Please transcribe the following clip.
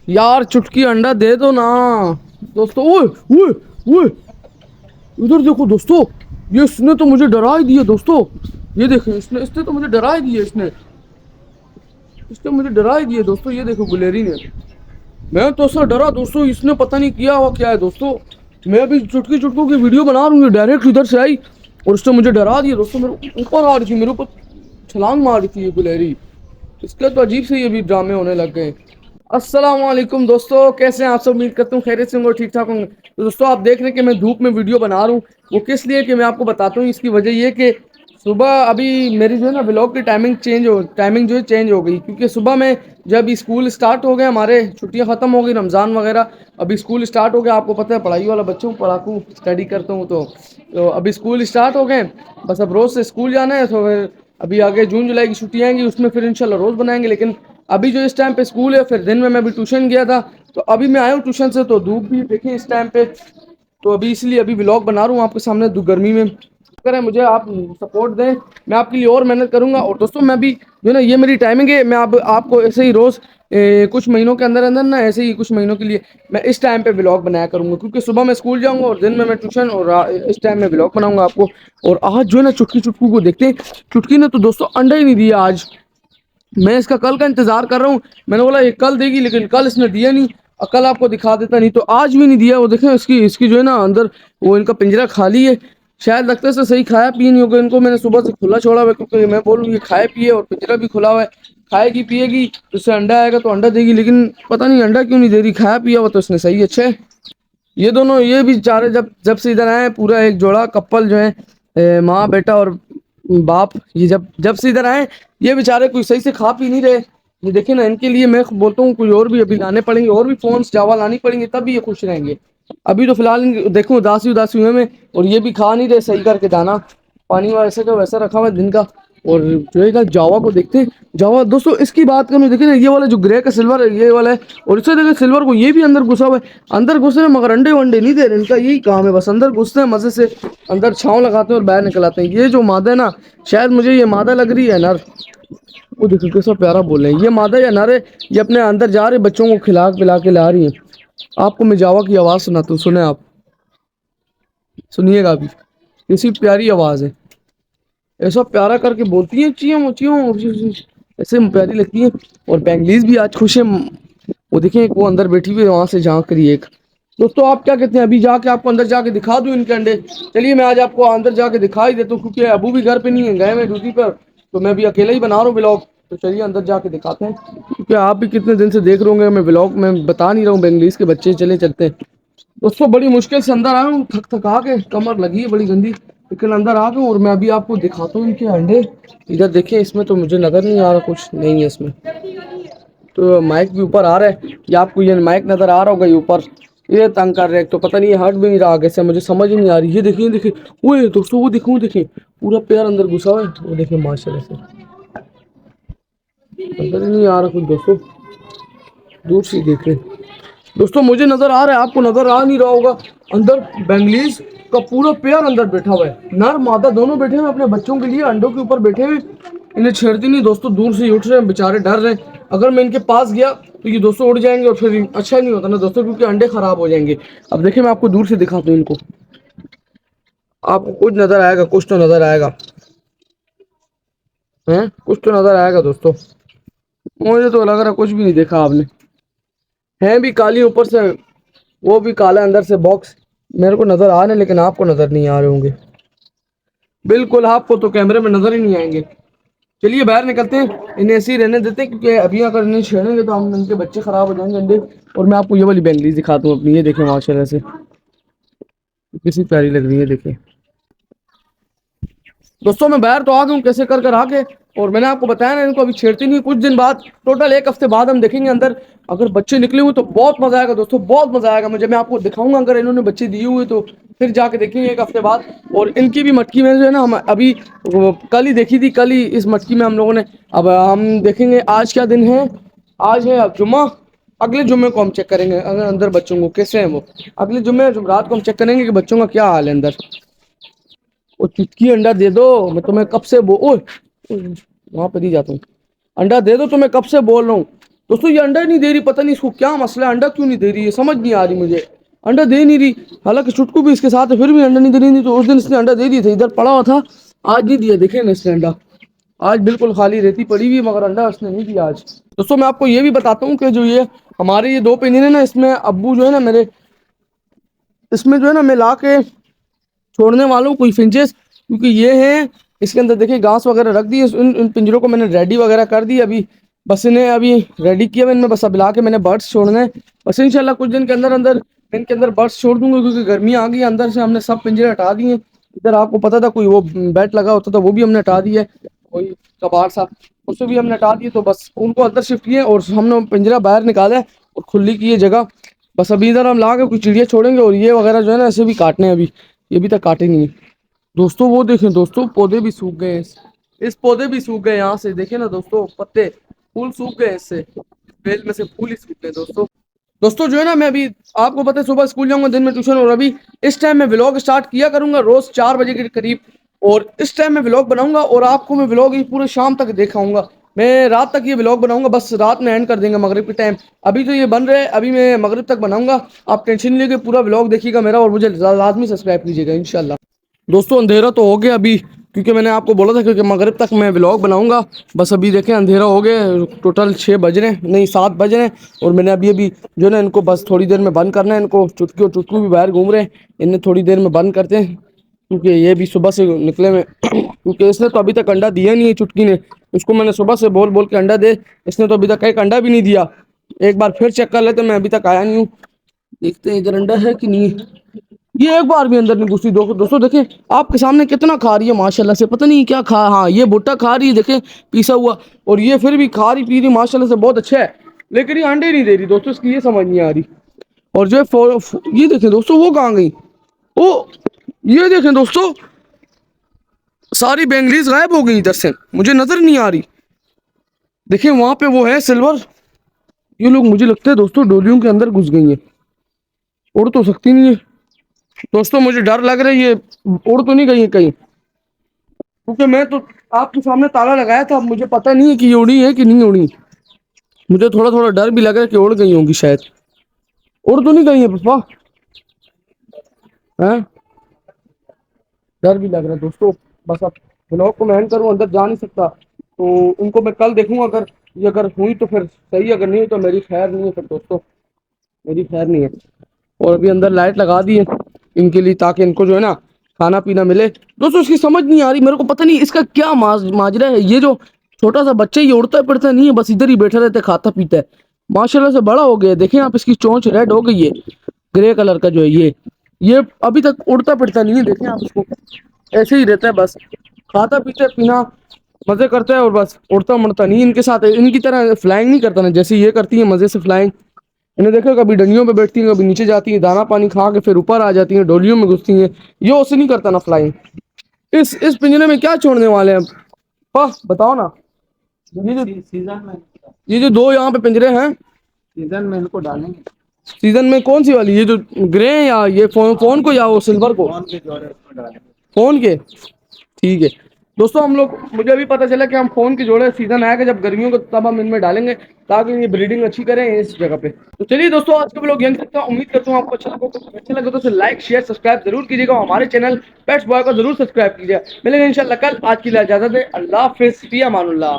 यार चुटकी अंडा दे दो ना दोस्तों। ओए ओए ओए, इधर देखो दोस्तों, ये इसने तो मुझे डरा ही दिया दोस्तों। ये देखें, इसने इसने तो मुझे डरा ही दिया। इसने मुझे डरा ही दिया दोस्तों। ये देखो गुलेरी ने, मैं तो उससे डरा दोस्तों। इसने पता नहीं किया हुआ क्या है दोस्तों। मैं अभी चुटकी चुटकू की वीडियो बना रहा हूँ, डायरेक्ट इधर से आई और उसने मुझे डरा दिया दोस्तों। मेरे ऊपर आ रही थी, मेरे ऊपर छलांग मार रही थी ये गुलेरी। इसके तो अजीब से ये भी ड्रामे होने लग गए। अस्सलाम वालेकुम दोस्तों, कैसे हैं आप सब? उम्मीद करता हूँ खैरियत से होंगे और ठीक ठाक होंगे। तो दोस्तों आप देख रहे हैं कि मैं धूप में वीडियो बना रहा हूँ। वो किस लिए कि मैं आपको बताता हूँ। इसकी वजह ये कि सुबह अभी मेरी जो है ना व्लॉग की टाइमिंग जो है चेंज हो गई, क्योंकि सुबह में जब स्कूल स्टार्ट हो गए, हमारे छुट्टियां ख़त्म हो गई, रमज़ान वगैरह, अभी स्कूल स्टार्ट हो गया। आपको पता है पढ़ाई वाला बच्चों पढ़ाकू स्टडी करता हूँ, तो अभी स्कूल स्टार्ट हो गए। बस अब रोज़ से स्कूल जाना है। तो फिर अभी आगे जून जुलाई की छुट्टियाँ आएंगी, उसमें फिर इंशाल्लाह रोज़ बनाएंगे। लेकिन अभी जो इस टाइम पे स्कूल है, फिर दिन में मैं अभी ट्यूशन गया था, तो अभी मैं आया हूँ ट्यूशन से, तो धूप भी देखें इस टाइम पे। तो अभी इसलिए अभी व्लॉग बना रहा हूँ आपके सामने गर्मी में। करें मुझे आप सपोर्ट दें, मैं आपके लिए और मेहनत करूंगा। और दोस्तों मैं भी जो ना, ये मेरी टाइमिंग है, मैं अब आपको ऐसे ही रोज़ कुछ महीनों के अंदर अंदर ना, ऐसे ही कुछ महीनों के लिए मैं इस टाइम पे व्लॉग बनाया करूंगा, क्योंकि सुबह मैं स्कूल जाऊंगा और दिन में मैं ट्यूशन, और इस टाइम में व्लॉग बनाऊंगा आपको। और आज जो है ना चुटकी चुटकू को देखते हैं। चुटकी ने तो दोस्तों अंडा ही नहीं दिया आज। मैं इसका कल का इंतजार कर रहा हूँ। मैंने बोला ये कल देगी, लेकिन कल इसने दिया नहीं। और कल आपको दिखा देता, नहीं तो आज भी नहीं दिया। वो देखें, इसकी इसकी जो है ना अंदर वो इनका पिंजरा खाली है। शायद लगता है से सही खाया पिए नहीं होगा। इनको मैंने सुबह से खुला छोड़ा हुआ है, क्योंकि मैं बोलूँ ये खाए पिए, और पिंजरा भी खुला हुआ है। खाएगी पिएगी तो उससे अंडा आएगा, तो अंडा देगी। लेकिन पता नहीं अंडा क्यों नहीं दे रही। खाया पिया हुआ तो इसने सही अच्छा है। ये दोनों, ये भी बेचारे जब जब से इधर आए, पूरा एक जोड़ा कपल जो है, माँ बेटा और बाप, ये जब जब से इधर आए, ये बेचारे कोई सही से खा पी नहीं रहे। ये देखिए ना, इनके लिए मैं बोलता हूँ कोई और भी अभी लाने पड़ेंगे, और भी फोन्स जावा लानी पड़ेंगे, तब भी ये खुश रहेंगे। अभी तो फिलहाल देखो उदासी उदासी हुए में, और ये भी खा नहीं रहे सही करके दाना पानी, वैसे का वैसा रखा हुआ है दिन का। और जो है जावा को देखते हैं। जावा दोस्तों इसकी बात करूँ, देखिए ना, ये वाला जो ग्रे का सिल्वर है, ये वाला है। और इससे देखिए सिल्वर को, ये भी अंदर घुसा हुआ है। अंदर घुसे हैं मगर अंडे वंडे नहीं दे रहे। इनका यही काम है, बस अंदर घुसते हैं मजे से, अंदर छाँव लगाते हैं और बाहर निकल आते हैं। ये जो मादा है ना, शायद मुझे ये मादा लग रही है नर। वो देखो कैसा प्यारा बोल रहे हैं, ये मादा या नर है। ये अपने अंदर जा रहे बच्चों को खिला पिला के ला रही है। आपको मैं जावा की आवाज़ सुनाता हूँ, सुने आप, सुनिएगा अभी। कैसी प्यारी आवाज़ है, ऐसा प्यारा करके बोलती है, चियों चियों, ऐसे प्यारी लगती है। और बेंगलीज भी आज खुश है। वो देखें, एक वो अंदर बैठी हुई है, वहां से झांक रही है एक। दोस्तों आप क्या कहते हैं, अभी जाके आपको अंदर जाके दिखा दूं इनके अंडे? चलिए मैं आज आपको अंदर जाके दिखा ही देता हूँ, क्योंकि अबू भी घर पे नहीं है, गए मैं ड्यूटी पर, तो मैं भी अकेला ही बना रहा हूँ ब्लॉग। तो चलिए अंदर जाके दिखाते हैं, क्योंकि आप भी कितने दिन से देख रहे होंगे मैं ब्लॉग में बता नहीं रहा हूँ। बेंगलीज के बच्चे चले चलते हैं दोस्तों। बड़ी मुश्किल से अंदर आया हूँ, थक थका के, कमर लगी है बड़ी गंदी, लेकिन अंदर आ गया हूँ। और मैं अभी आपको दिखाता हूँ इनके अंडे। इधर देखिए, इसमें तो मुझे नजर नहीं आ रहा, कुछ नहीं है इसमें। तो माइक भी ऊपर आ रहा है, या आपको ये माइक नजर आ रहा होगा, ये ऊपर ये तंग कर रहे हैं, तो पता नहीं ये हट भी नहीं रहा आगे से, मुझे समझ ही नहीं आ रही। ये देखिए देखिए, वो दोस्तों, वो देखिए पूरा पैर अंदर घुसा हुआ है। वो देखिए माशाल्लाह से, नजर ही नहीं आ रहा कुछ दोस्तों, दूर से देख रहे हैं। दोस्तों मुझे नजर आ रहा है, आपको नजर आ नहीं रहा होगा। अंदर बेंगलीज का पूरा पेयर अंदर बैठा हुआ है, नर मादा दोनों बैठे हुए अपने बच्चों के लिए अंडों के ऊपर बैठे हुए। इन्हें छेड़ती नहीं दोस्तों, दूर से ही उठ रहे हैं बेचारे, डर रहे हैं। अगर मैं इनके पास गया तो ये दोस्तों उड़ जाएंगे, और फिर अच्छा नहीं होता ना दोस्तों, क्योंकि अंडे खराब हो जाएंगे। अब देखिए मैं आपको दूर से दिखाता हूँ इनको, आपको कुछ नजर आएगा, कुछ तो नजर आएगा है, कुछ तो नजर आएगा दोस्तों। मुझे तो लग रहा कुछ भी नहीं देखा आपने। है भी काली ऊपर से, वो भी काला अंदर से बॉक्स। मेरे को नजर आ रहे हैं, लेकिन आपको नजर नहीं आ रहे होंगे। बिल्कुल, आपको तो कैमरे में नजर ही नहीं आएंगे। चलिए बाहर निकलते हैं, इन्हें ऐसे ही रहने देते हैं, क्योंकि अभी अगर इन्हें छेड़ेंगे तो हम इनके बच्चे खराब हो जाएंगे अंडे। और मैं आपको ये वाली बेंगलीज दिखाता हूँ अपनी, ये देखें माशाल्लाह से किसी प्यारी लग रही है, देखिए दोस्तों। मैं बाहर तो आ गया हूँ कैसे कर कर आके, और मैंने आपको बताया ना, इनको अभी छेड़ती नहीं। कुछ दिन बाद, टोटल एक हफ्ते बाद हम देखेंगे अंदर, अगर बच्चे निकले हुए तो बहुत मजा आएगा दोस्तों, बहुत मजा आएगा मुझे। मैं आपको दिखाऊंगा अगर इन्होंने बच्चे दिए हुए तो, फिर जाके देखेंगे एक हफ्ते बाद। और इनकी भी मटकी में जो है ना, हम अभी कल ही देखी थी, कल ही इस मटकी में हम लोगों ने। अब हम देखेंगे आज क्या दिन है, आज है जुम्मा। अगले जुम्मे को हम चेक करेंगे अगर अंदर बच्चों को कैसे हैं वो। अगले जुम्मे जुमरात को हम चेक करेंगे कि बच्चों का क्या हाल है अंदर। वो चुटकी अंडा दे दो, मैं तुम्हें कब से ओए वहां पर ही जाता हूँ। अंडा दे दो, तुम्हें कब से बोल रहा हूँ। दोस्तों ये अंडा नहीं दे रही, पता नहीं इसको क्या मसला है, अंडा क्यों नहीं दे रही है, समझ नहीं आ रही मुझे। अंडा दे नहीं रही, हालांकि चुटकू भी इसके साथ है, फिर भी अंडा नहीं दे रही। नहीं तो उस दिन इसने अंडा दे दिया था, इधर पड़ा हुआ था, आज नहीं दिया, देखे ना इसने अंडा, आज बिल्कुल खाली रहती पड़ी हुई है, मगर अंडा इसने नहीं दिया आज। दोस्तों मैं आपको ये भी बताता हूँ कि जो ये हमारे ये 2 पिंजरे है ना, इसमें अब्बू जो है ना मेरे, इसमें जो है ना मैं ला के छोड़ने वाला हूँ कोई फिंचेस, क्योंकि ये हैं इसके अंदर देखिए घास वगैरह रख दी है। इन पिंजरों को मैंने रेडी वगैरह कर दी अभी, बस इन्हें अभी रेडी किया मैंने, बस अब ला के मैंने बर्ड्स छोड़ने हैं। बस इंशाल्लाह कुछ दिन के अंदर अंदर इनके अंदर बर्ड्स छोड़ दूंगा, क्योंकि गर्मी आ गई, अंदर से हमने सब पिंजरे हटा दिए। इधर आपको पता था कोई वो बैट लगा होता था, वो भी हमने हटा दिया है, कोई कबाड़ सा, उसे भी हमने हटा दिए। तो बस उनको अंदर शिफ्ट किए और हमने पिंजरा बाहर निकाला है और खुली की ये जगह। बस अभी इधर हम ला के कुछ चिड़िया छोड़ेंगे, और ये वगैरह जो है ना ऐसे भी काटने हैं अभी, ये भी तक काटे नहीं है। दोस्तों वो देखें दोस्तों, पौधे भी सूख गए हैं, इस पौधे भी सूख गए, यहाँ से देखें ना दोस्तों, पत्ते फूल सूख गए, इससे बेल में से फूल ही सूख गए दोस्तों। दोस्तों जो है ना मैं अभी, आपको पता है सुबह स्कूल जाऊंगा, दिन में ट्यूशन, और अभी इस टाइम मैं व्लॉग स्टार्ट किया करूंगा रोज 4 बजे के करीब, और इस टाइम मैं व्लॉग बनाऊंगा, और आपको मैं व्लॉग ये पूरे शाम तक दिखाऊंगा। मैं रात तक ये व्लॉग बनाऊंगा, बस रात में एंड कर देंगे मगरिब के टाइम। अभी तो ये बन रहे हैं, अभी मैं मगरिब तक बनाऊंगा, आप टेंशन नहीं लेके पूरा व्लॉग देखिएगा मेरा, और मुझे लाजमी सब्सक्राइब कीजिएगा इंशाल्लाह। दोस्तों अंधेरा तो हो गया अभी, क्योंकि मैंने आपको बोला था क्योंकि मगरिब तक मैं व्लॉग बनाऊंगा। बस अभी देखें अंधेरा हो गया, टोटल 6 बज रहे हैं, नहीं 7 बज रहे हैं, और मैंने अभी अभी जो है ना इनको बस थोड़ी देर में बंद करना है। इनको चुटकी और चुटकू भी बाहर घूम रहे हैं, इन्हें थोड़ी देर में बंद करते हैं, क्योंकि ये भी सुबह से निकले में क्योंकि इसने तो अभी तक अंडा दिया नहीं है चुटकी ने, उसको मैंने सुबह से बोल बोल के अंडा दे, इसने तो अभी तक एक अंडा भी नहीं दिया। एक बार फिर चेक कर लेते, मैं अभी तक आया नहीं हूँ, देखते हैं इधर अंडा है कि नहीं। ये एक बार भी अंदर नहीं घुसी। दोस्तों देखें आपके सामने कितना खा रही है माशाल्लाह से, पता नहीं क्या खा, हाँ ये भुट्टा खा रही है देखें, पीसा हुआ, और ये फिर भी खा रही पी रही माशाल्लाह से, बहुत अच्छा है, लेकिन ये अंडे नहीं दे रही दोस्तों, इसकी ये समझ नहीं आ रही। और जो है ये देखें दोस्तों, वो कहाँ गई, ओ ये देखें दोस्तों, सारी बेंगलीज गायब हो गई इधर से, मुझे नजर नहीं आ रही। देखिए वहां पे वो है सिल्वर, ये लोग मुझे लगता है दोस्तों डोलियों के अंदर घुस गई है, उड़ तो सकती नहीं है दोस्तों, मुझे डर लग रहा है ये उड़ तो नहीं गई है कहीं, क्योंकि मैं तो आपके सामने ताला लगाया था, अब मुझे पता नहीं है कि ये उड़ी है कि नहीं उड़ी, मुझे थोड़ा थोड़ा डर भी लग रहा है कि उड़ गई होंगी शायद, उड़ तो नहीं गई है पापा, हैं डर भी लग रहा है दोस्तों। बस अब ब्लॉग को मैं एंड करूँ, अंदर जा नहीं सकता, तो उनको मैं कल देखूंगा, अगर ये अगर हुई तो फिर सही, अगर नहीं हुई तो मेरी खैर नहीं है फिर दोस्तों, मेरी खैर नहीं है। और अभी अंदर लाइट लगा दी है इनके लिए, ताकि इनको जो है ना खाना पीना मिले। दोस्तों इसकी समझ नहीं आ रही मेरे को, पता नहीं इसका क्या माजरा है, ये जो छोटा सा बच्चा ये उड़ता पड़ता नहीं है, बस इधर ही बैठा रहता है, खाता पीता है, माशाल्लाह से बड़ा हो गया है। देखें आप, इसकी चोंच रेड हो गई है, ग्रे कलर का जो है ये अभी तक उड़ता पड़ता नहीं है। देखें आप इसको, ऐसे ही रहता है, बस खाता पीता है, पीना मजे करता है, और बस उड़ता मरता नहीं इनके साथ, इनकी तरह फ्लाइंग नहीं करता ना, जैसे ये करती है मजे से फ्लाइंग। इन्हें देखो कभी डंडियों पे बैठती हैं, कभी नीचे जाती हैं, दाना पानी खा के फिर ऊपर आ जाती हैं, डोलियों में घुसती हैं, ये उससे नहीं करता ना फ्लाइंग। इस पिंजरे में क्या छोड़ने वाले हैं अब, वाह बताओ ना। ये जो सीजन में ये जो 2 यहाँ पे पिंजरे हैं, सीजन में इनको डालेंगे। सीजन में कौन सी वाली, ये जो ग्रे हैं या ये फोन को या वो सिल्वर को, कौन के जोड़े उसको डालेंगे। फोन के, ठीक है। दोस्तों हम लोग, मुझे अभी पता चला कि हम फोन के जोड़े सीजन आएगा जब गर्मियों का, तब हम इनमें डालेंगे, ताकि ये ब्रीडिंग अच्छी करें इस जगह पे। तो चलिए दोस्तों आज के लोग यहीं तक था, उम्मीद करता हूँ आपको अच्छा लगा तो लाइक शेयर सब्सक्राइब जरूर कीजिएगा, हमारे चैनल पेट्स बॉय को जरूर सब्सक्राइब कीजिएगा। मिलेंगे इंशाल्लाह कल, आज के लिए इजाजत है, अल्लाह हाफिज़, फी अमानुल्लाह।